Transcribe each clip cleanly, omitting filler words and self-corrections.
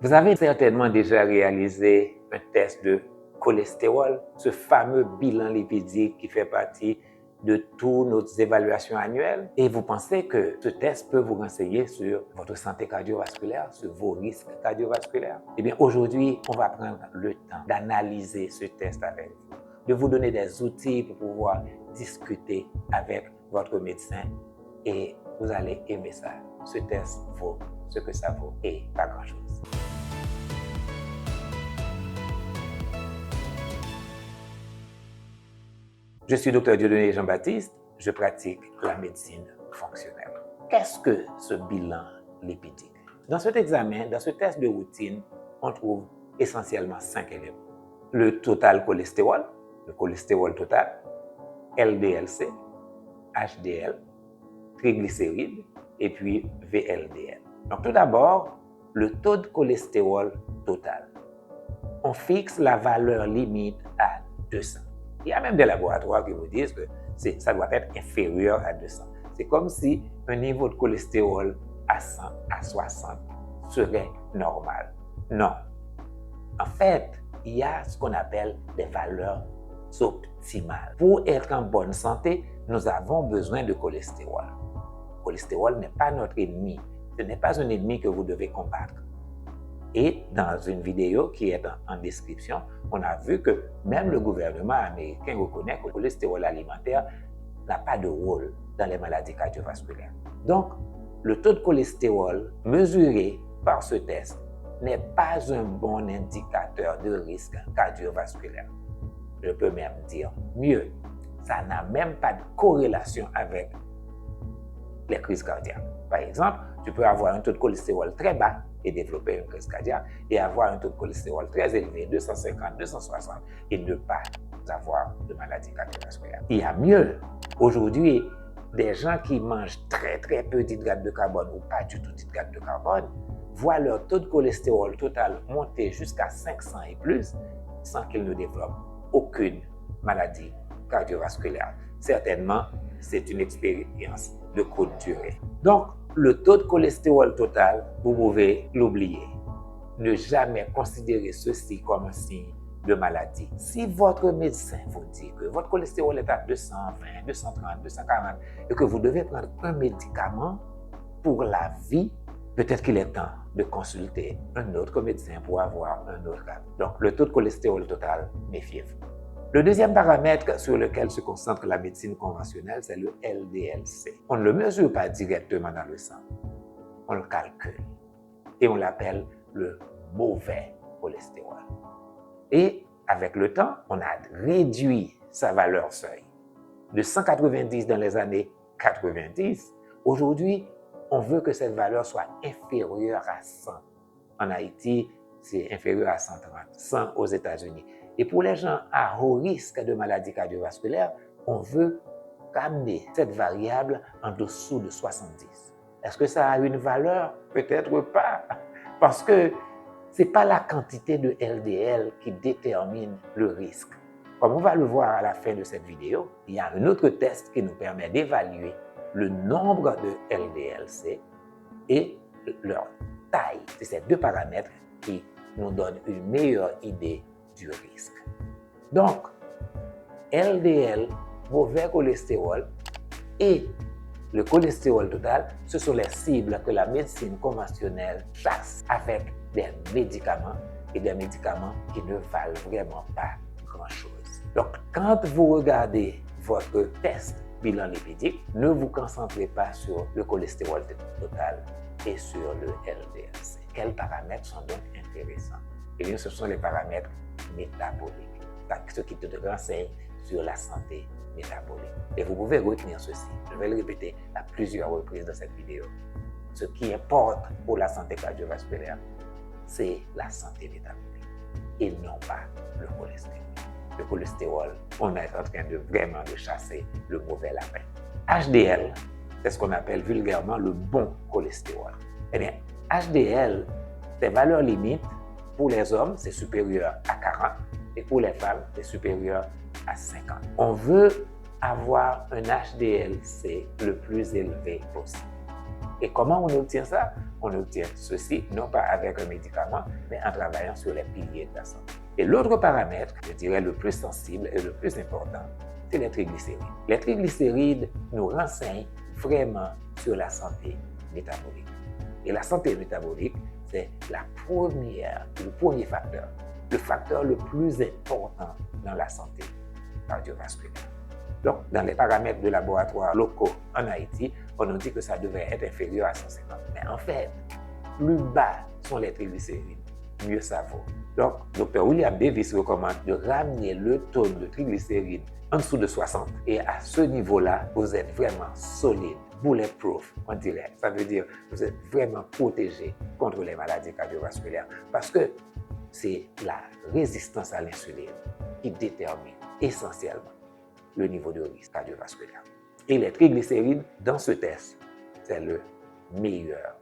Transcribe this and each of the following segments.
Vous avez certainement déjà réalisé un test de cholestérol, ce fameux bilan lipidique qui fait partie de toutes nos évaluations annuelles. Et vous pensez que ce test peut vous renseigner sur votre santé cardiovasculaire, sur vos risques cardiovasculaires? Eh bien, aujourd'hui, on va prendre le temps d'analyser ce test avec vous, de vous donner des outils pour pouvoir discuter avec votre médecin et vous allez aimer ça. Ce test vaut ce que ça vaut et pas grand-chose. Je suis Dr Dieudonné Jean-Baptiste, je pratique la médecine fonctionnelle. Qu'est-ce que ce bilan lipidique? Dans cet examen, dans ce test de routine, on trouve essentiellement 5 éléments. Le total cholestérol, le cholestérol total, LDL-C, HDL, triglycérides et puis VLDL. Donc tout d'abord, le taux de cholestérol total. On fixe la valeur limite à 200. Il y a même des laboratoires qui vous disent que ça doit être inférieur à 200. C'est comme si un niveau de cholestérol à 100, à 60 serait normal. Non. En fait, il y a ce qu'on appelle des valeurs optimales. Pour être en bonne santé, nous avons besoin de cholestérol. Le cholestérol n'est pas notre ennemi. Ce n'est pas un ennemi que vous devez combattre. Et dans une vidéo qui est en description, on a vu que même le gouvernement américain reconnaît que le cholestérol alimentaire n'a pas de rôle dans les maladies cardiovasculaires. Donc, le taux de cholestérol mesuré par ce test n'est pas un bon indicateur de risque cardiovasculaire. Je peux même dire mieux, ça n'a même pas de corrélation avec les crises cardiaques. Par exemple, tu peux avoir un taux de cholestérol très bas et développer une crise cardiaque et avoir un taux de cholestérol très élevé, 250, 260, et ne pas avoir de maladie cardiovasculaire. Il y a mieux. Aujourd'hui, des gens qui mangent très peu d'hydrates de carbone ou pas du tout d'hydrates de carbone voient leur taux de cholestérol total monter jusqu'à 500 et plus sans qu'ils ne développent aucune maladie cardiovasculaire. Certainement, c'est une expérience de courte durée. Donc, le taux de cholestérol total, vous pouvez l'oublier. Ne jamais considérer ceci comme un signe de maladie. Si votre médecin vous dit que votre cholestérol est à 220, 230, 240 et que vous devez prendre un médicament pour la vie, peut-être qu'il est temps de consulter un autre médecin pour avoir un autre cas. Donc, le taux de cholestérol total, méfiez-vous. Le deuxième paramètre sur lequel se concentre la médecine conventionnelle, c'est le LDL-C. On ne le mesure pas directement dans le sang, on le calcule et on l'appelle le mauvais cholestérol. Et avec le temps, on a réduit sa valeur seuil. De 190 dans les années 90, aujourd'hui, on veut que cette valeur soit inférieure à 100. En Haïti, c'est inférieur à 130, 100 aux États-Unis. Et pour les gens à haut risque de maladies cardiovasculaires, on veut ramener cette variable en dessous de 70. Est-ce que ça a une valeur? Peut-être pas. Parce que ce n'est pas la quantité de LDL qui détermine le risque. Comme on va le voir à la fin de cette vidéo, il y a un autre test qui nous permet d'évaluer le nombre de LDL-C et leur taille. C'est ces deux paramètres qui nous donnent une meilleure idée du risque. Donc, LDL, mauvais cholestérol et le cholestérol total, ce sont les cibles que la médecine conventionnelle chasse avec des médicaments et des médicaments qui ne valent vraiment pas grand-chose. Donc, quand vous regardez votre test bilan lipidique, ne vous concentrez pas sur le cholestérol total et sur le LDL-C. Quels paramètres sont donc intéressants? Eh bien, ce sont les paramètres métaboliques, ce qui te renseigne sur la santé métabolique. Et vous pouvez retenir ceci, je vais le répéter à plusieurs reprises dans cette vidéo. Ce qui importe pour la santé cardiovasculaire, c'est la santé métabolique et non pas le cholestérol. Le cholestérol, on est en train de vraiment de chasser le mauvais lapin. HDL, c'est ce qu'on appelle vulgairement le bon cholestérol. Eh bien, HDL, ses valeurs limites, pour les hommes, c'est supérieur à 40 et pour les femmes, c'est supérieur à 50. On veut avoir un HDL-C le plus élevé possible. Et comment on obtient ça? on obtient ceci, non pas avec un médicament, mais en travaillant sur les piliers de la santé. Et l'autre paramètre, je dirais le plus sensible et le plus important, c'est les triglycérides. Les triglycérides nous renseignent vraiment sur la santé métabolique. Et la santé métabolique, c'est le premier facteur, le facteur le plus important dans la santé cardiovasculaire. Donc, dans les paramètres de laboratoire locaux en Haïti, on nous dit que ça devrait être inférieur à 150. Mais en fait, plus bas sont les triglycérides, mieux ça vaut. Donc, Dr. William Davis recommande de ramener le taux de triglycérides en dessous de 60. Et à ce niveau-là, vous êtes vraiment solide, bulletproof, on dirait. Ça veut dire que vous êtes vraiment protégé contre les maladies cardiovasculaires. Parce que c'est la résistance à l'insuline qui détermine essentiellement le niveau de risque cardiovasculaire. Et les triglycérides, dans ce test, c'est le meilleur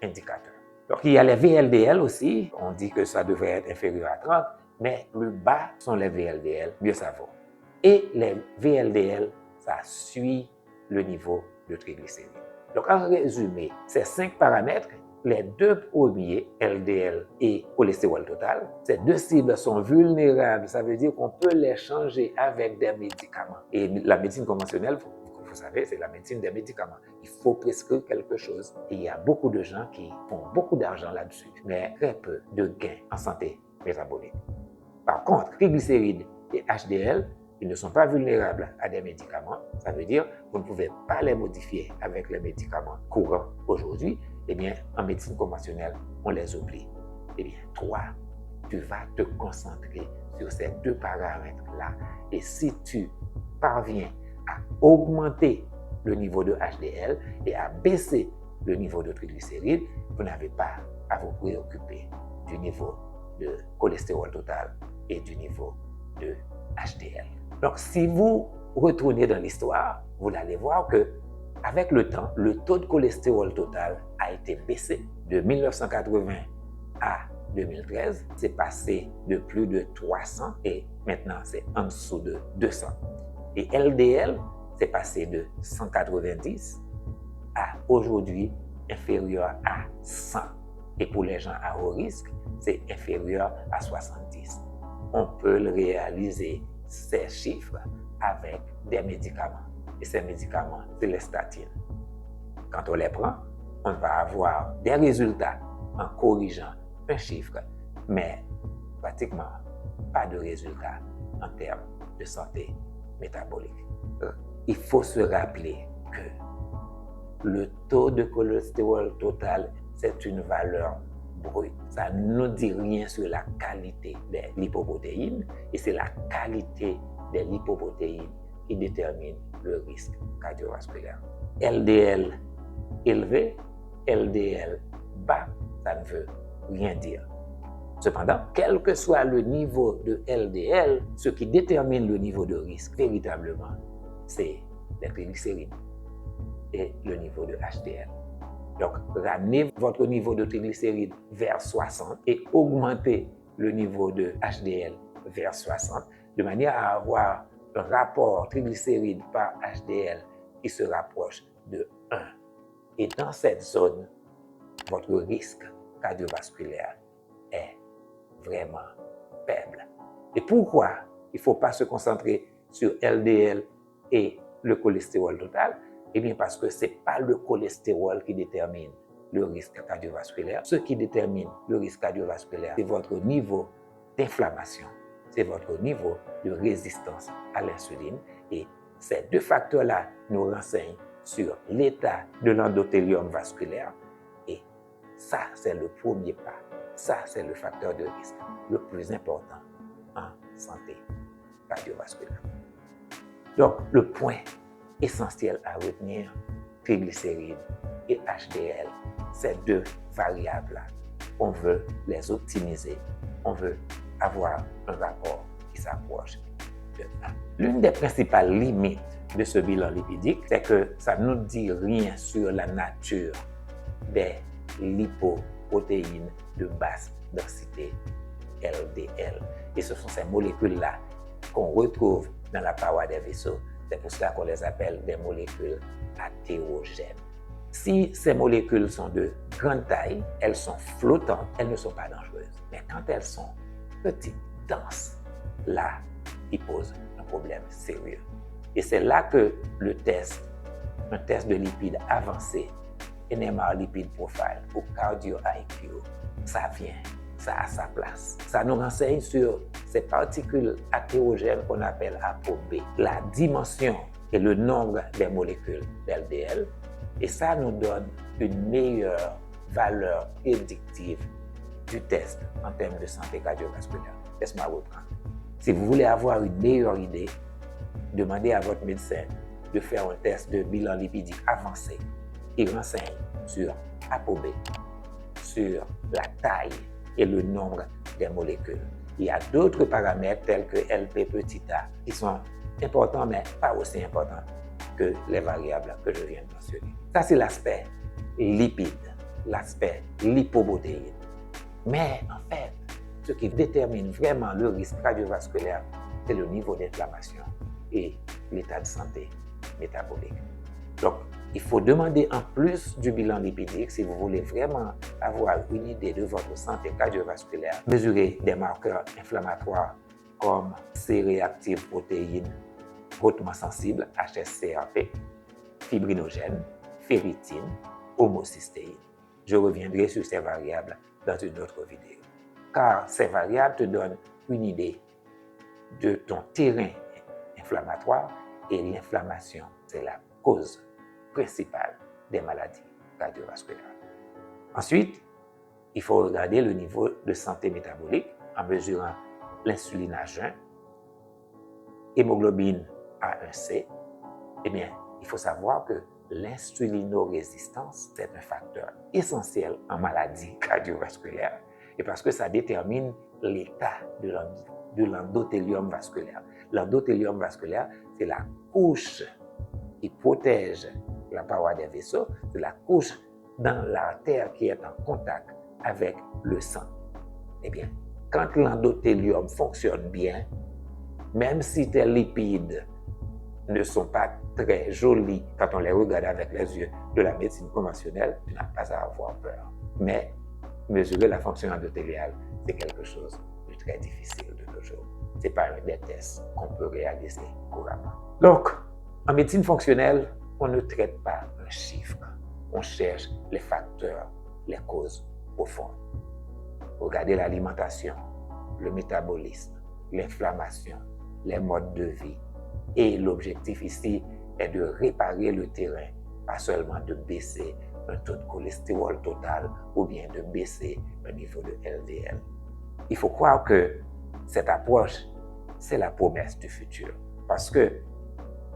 indicateur. Donc, il y a les VLDL aussi. On dit que ça devrait être inférieur à 30, mais plus bas sont les VLDL, mieux ça vaut. Et les VLDL, ça suit le niveau de triglycérides. Donc, en résumé, ces 5 paramètres, les 2 premiers, LDL et cholestérol total, ces 2 cibles sont vulnérables. Ça veut dire qu'on peut les changer avec des médicaments. Et la médecine conventionnelle, vous savez, c'est la médecine des médicaments. Il faut prescrire quelque chose. Et il y a beaucoup de gens qui font beaucoup d'argent là-dessus, mais très peu de gains en santé métabolique. Par contre, triglycérides et HDL, ils ne sont pas vulnérables à des médicaments. Ça veut dire que vous ne pouvez pas les modifier avec les médicaments courants aujourd'hui. Eh bien, en médecine conventionnelle, on les oublie. Eh bien, toi, tu vas te concentrer sur ces 2 paramètres-là. Et si tu parviens à augmenter le niveau de HDL et à baisser le niveau de triglycérides, vous n'avez pas à vous préoccuper du niveau de cholestérol total et du niveau de HDL. Donc, si vous retournez dans l'histoire, vous allez voir que avec le temps, le taux de cholestérol total a été baissé de 1980 à 2013. C'est passé de plus de 300 et maintenant c'est en dessous de 200. Et LDL, c'est passé de 190 à aujourd'hui inférieur à 100. Et pour les gens à haut risque, c'est inférieur à 70. On peut le réaliser, ces chiffres, avec des médicaments. Et ces médicaments, c'est les statines. Quand on les prend, on va avoir des résultats en corrigeant un chiffre, mais pratiquement pas de résultats en termes de santé métabolique. Il faut se rappeler que le taux de cholestérol total, c'est une valeur brute. Ça ne nous dit rien sur la qualité des lipoprotéines et c'est la qualité des lipoprotéines qui détermine le risque cardiovasculaire. LDL élevé, LDL bas, ça ne veut rien dire. Cependant, quel que soit le niveau de LDL, ce qui détermine le niveau de risque véritablement, c'est les triglycérides et le niveau de HDL. Donc, ramenez votre niveau de triglycérides vers 60 et augmentez le niveau de HDL vers 60 de manière à avoir un rapport triglycérides par HDL qui se rapproche de 1. Et dans cette zone, votre risque cardiovasculaire est vraiment faible. Et pourquoi il ne faut pas se concentrer sur LDL et le cholestérol total? Eh bien, parce que ce n'est pas le cholestérol qui détermine le risque cardiovasculaire. Ce qui détermine le risque cardiovasculaire, c'est votre niveau d'inflammation, c'est votre niveau de résistance à l'insuline. Et ces 2 facteurs-là nous renseignent sur l'état de l'endothélium vasculaire. Et ça, c'est le premier pas. Ça, c'est le facteur de risque le plus important en santé cardiovasculaire. Donc, le point essentiel à retenir, triglycérides et HDL, ces 2 variables-là, on veut les optimiser, on veut avoir un rapport qui s'approche de 1. L'une des principales limites de ce bilan lipidique, c'est que ça ne nous dit rien sur la nature des lipoprotéines de basse densité LDL. Et ce sont ces molécules-là qu'on retrouve dans la paroi des vaisseaux. C'est pour cela qu'on les appelle des molécules athérogènes. Si ces molécules sont de grande taille, elles sont flottantes, elles ne sont pas dangereuses. Mais quand elles sont petites, denses, là, ils posent un problème sérieux. Et c'est là que le test, un test de lipides avancé, NMR Lipid Profile ou Cardio IQ, ça vient, ça a sa place. Ça nous renseigne sur ces particules hétérogènes qu'on appelle ApoB, la dimension et le nombre des molécules d'LDL, et ça nous donne une meilleure valeur prédictive du test en termes de santé cardiovasculaire. Laisse-moi reprendre. Si vous voulez avoir une meilleure idée, demandez à votre médecin de faire un test de bilan lipidique avancé qui renseigne sur ApoB, sur la taille et le nombre des molécules. Il y a d'autres paramètres tels que LP petit a qui sont importants, mais pas aussi importants que les variables que je viens de mentionner. Ça, c'est l'aspect lipide, l'aspect lipoprotéine. Mais en fait, ce qui détermine vraiment le risque cardiovasculaire, c'est le niveau d'inflammation et l'état de santé métabolique. Donc, il faut demander en plus du bilan lipidique, si vous voulez vraiment avoir une idée de votre santé cardiovasculaire, mesurer des marqueurs inflammatoires comme C-réactive protéine hautement sensible, HSCRP, fibrinogène, ferritine, homocystéine. Je reviendrai sur ces variables dans une autre vidéo. Car ces variables te donnent une idée de ton terrain inflammatoire et l'inflammation, c'est la cause principale des maladies cardiovasculaires. Ensuite, il faut regarder le niveau de santé métabolique en mesurant l'insuline à jeun, hémoglobine A1C. Eh bien, il faut savoir que l'insulinorésistance, c'est un facteur essentiel en maladie cardiovasculaire et parce que ça détermine l'état de l'endothélium vasculaire. L'endothélium vasculaire, c'est la couche qui protège la paroi des vaisseaux, c'est la couche dans l'artère qui est en contact avec le sang. Eh bien, quand l'endothélium fonctionne bien, même si tes lipides ne sont pas très jolis quand on les regarde avec les yeux de la médecine conventionnelle, tu n'as pas à avoir peur. Mais mesurer la fonction endothéliale, c'est quelque chose de très difficile de nos jours. Ce n'est pas un des tests qu'on peut réaliser couramment. Donc, en médecine fonctionnelle, on ne traite pas un chiffre. On cherche les facteurs, les causes profondes. Regardez l'alimentation, le métabolisme, l'inflammation, les modes de vie. Et l'objectif ici est de réparer le terrain, pas seulement de baisser un taux de cholestérol total ou bien de baisser un niveau de LDL. Il faut croire que cette approche, c'est la promesse du futur. Parce que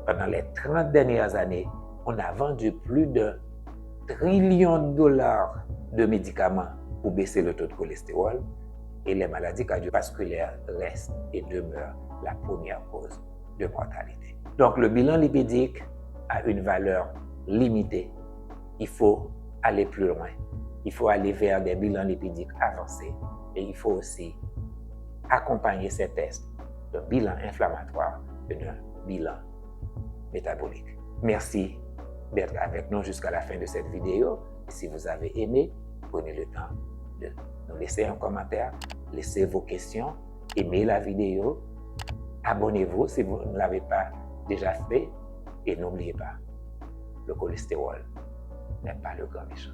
pendant les 30 dernières années, on a vendu plus de trillions de dollars de médicaments pour baisser le taux de cholestérol et les maladies cardiovasculaires restent et demeurent la première cause de mortalité. Donc le bilan lipidique a une valeur limitée. Il faut aller plus loin. Il faut aller vers des bilans lipidiques avancés et il faut aussi accompagner ces tests d'un bilan inflammatoire et d'un bilan métabolique. Merci d'être avec nous jusqu'à la fin de cette vidéo. Et si vous avez aimé, prenez le temps de nous laisser un commentaire, laissez vos questions, aimez la vidéo, abonnez-vous si vous ne l'avez pas déjà fait et n'oubliez pas, le cholestérol n'est pas le grand méchant.